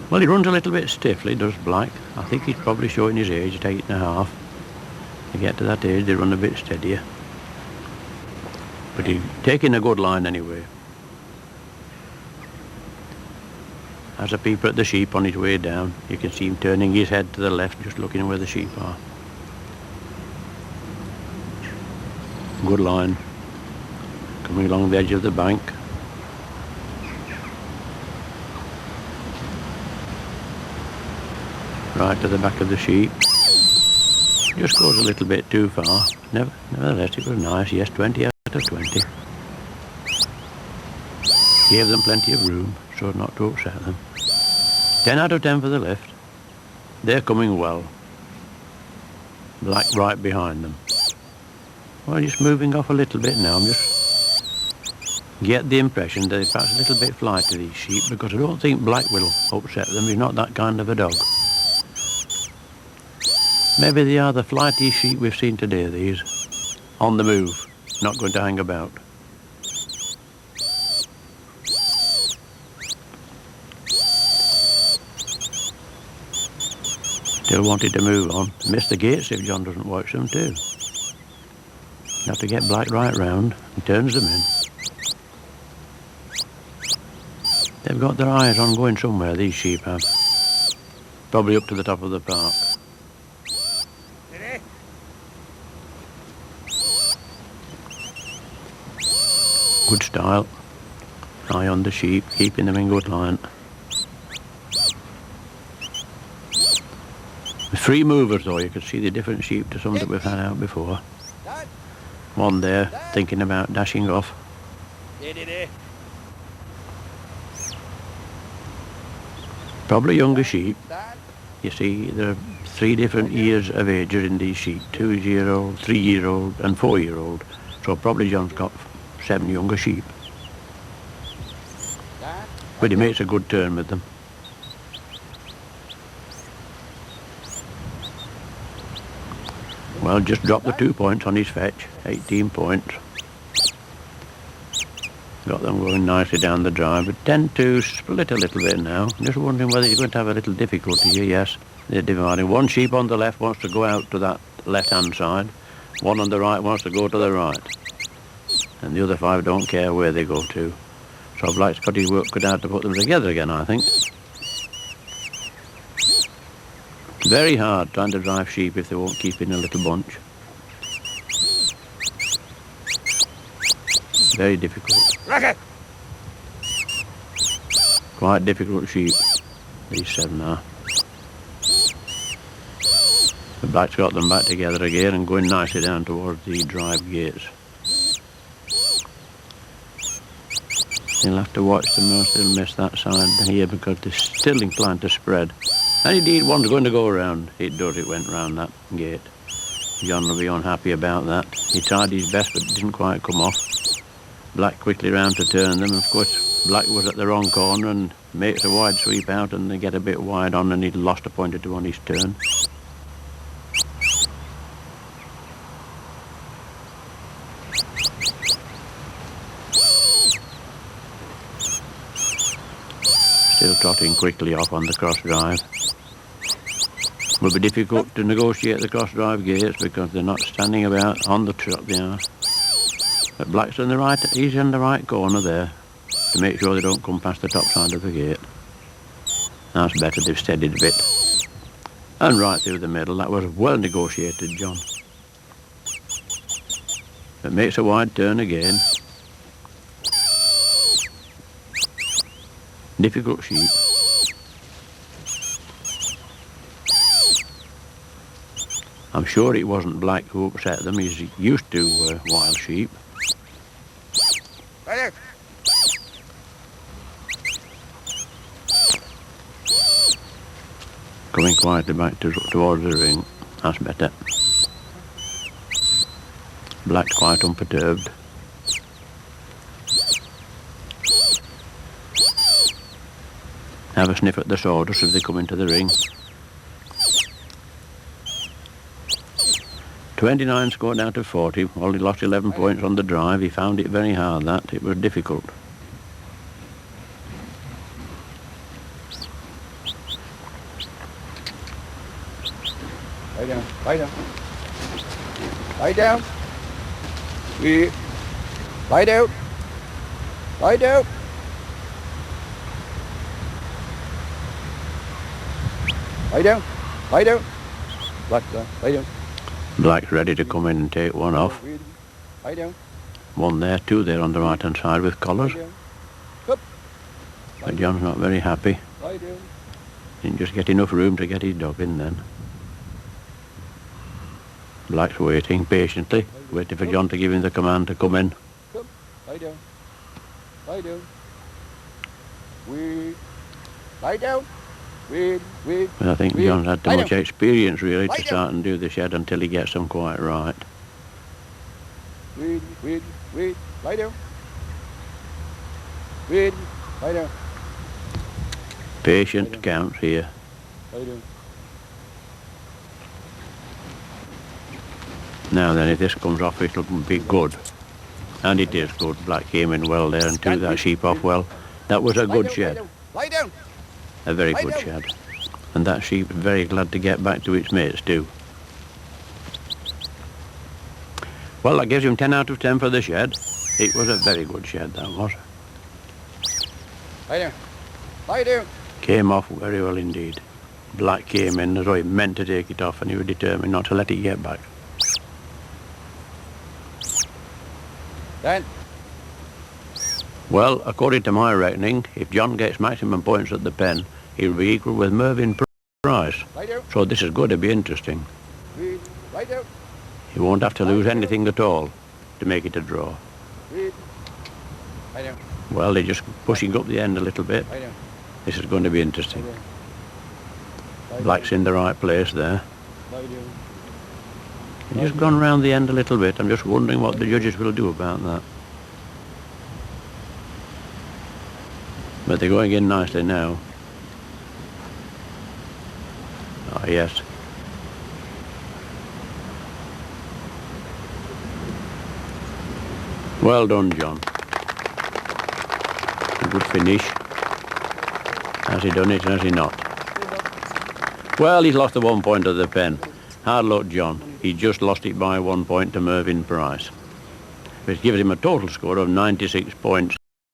Well, he runs a little bit stiffly, does Black. I think he's probably showing his age at 8.5. To get to that age, they run a bit steadier. But he's taking a good line anyway. Has a peep at the sheep on his way down. You can see him turning his head to the left, just looking where the sheep are. Good line. Coming along the edge of the bank. Right to the back of the sheep. Just goes a little bit too far. Nevertheless, it was nice. Yes, 20 out of 20. Gave them plenty of room so as not to upset them. 10 out of 10 for the left. They're coming well. Black right behind them. Well, just moving off a little bit now. I'm just get the impression that they're perhaps a little bit flighty, these sheep, because I don't think Black will upset them. He's not that kind of a dog. Maybe they are the flighty sheep we've seen today, these. On the move, not going to hang about. Still wanted to move on. Miss the gates if John doesn't watch them too. You have to get Black right round and turns them in. They've got their eyes on going somewhere, these sheep have. Probably up to the top of the park. Good style. Eye on the sheep, keeping them in good line. The free movers though, you can see the different sheep to some that we've had out before. One there, thinking about dashing off. Probably younger sheep. You see, there are 3 different years of age in these sheep. 2-year-old, 3-year-old and 4-year-old. So probably John's got 7 younger sheep. But he makes a good turn with them. Well, just dropped the 2 points on his fetch, 18 points. Got them going nicely down the drive, but tend to split a little bit now. Just wondering whether you're going to have a little difficulty here. Yes, they're dividing. One sheep on the left wants to go out to that left-hand side. One on the right wants to go to the right. And the other 5 don't care where they go to. So Black's got his work cut out to put them together again, I think. Very hard trying to drive sheep if they won't keep in a little bunch. Very difficult. Quite difficult sheep, these 7 are. The Black's got them back together again and going nicely down towards the drive gates. He'll have to watch them or they'll miss that side here because they're still inclined to spread. And indeed, one's going to go around. It does, it went round that gate. John will be unhappy about that. He tried his best, but it didn't quite come off. Black quickly round to turn them. Of course, Black was at the wrong corner and makes a wide sweep out, and they get a bit wide on, and he'd lost a point or 2 on his turn. Still trotting quickly off on the cross drive. Will be difficult to negotiate the cross drive gates because they're not standing about on the trot they are. But Black's in the right, he's in the right corner there to make sure they don't come past the top side of the gate. That's better, they've steadied a bit. And right through the middle, that was well negotiated, John. It makes a wide turn again. Difficult sheep. I'm sure it wasn't Black who upset them. He's used to wild sheep. Coming quietly back towards the ring. That's better. Black's quite unperturbed. Have a sniff at the sawdust as they come into the ring. 29 scored out of 40. Well, he lost 11 points on the drive. He found it very hard, that. It was difficult. Lie down. Lie down. Lie down. We. Lie down. Lie down. Lie down. Lie down. Black, lie down. Black's ready to come in and take one off. Lie down. One there, two there on the right hand side with collars. But John's not very happy. Lie down. Didn't just get enough room to get his dog in then. Black's waiting patiently, waiting for John to give him the command to come in. Come. Lie down. Lie down. We. Lie down. Weed. But I think John's had too much experience really to Lie down. start and do the shed until he gets them quite right. Weed. Lie down. Weed. Lie down. Patient counts here. Lie down. Now then, if this comes off, it'll be good. And it is good. Black came in well there and took that sheep off well. That was a good shed. Lie down. A very good shed. And that sheep very glad to get back to its mates too. Well, that gives him 10 out of 10 for the shed. It was a very good shed, that was. Lie down. Lie down. Came off very well indeed. Black came in as though he meant to take it off and he was determined not to let it get back. Dan. Well, according to my reckoning, if John gets maximum points at the pen, he'll be equal with Mervyn Price. Lie down. So this is going to be interesting. Weed. Lie down. He won't have to lose anything at all to make it a draw. Weed. Lie down. Well, they're just pushing up the end a little bit. Lie down. This is going to be interesting. Lie down. Black's in the right place there. Lie down. He's just gone round the end a little bit. I'm just wondering what the judges will do about that. But they're going in nicely now. Ah, yes. Well done, John. A good finish. Has he done it, has he not? Well, he's lost the 1 point of the pen. Hard luck, John. He just lost it by 1 point to Mervyn Price, which gives him a total score of 96 points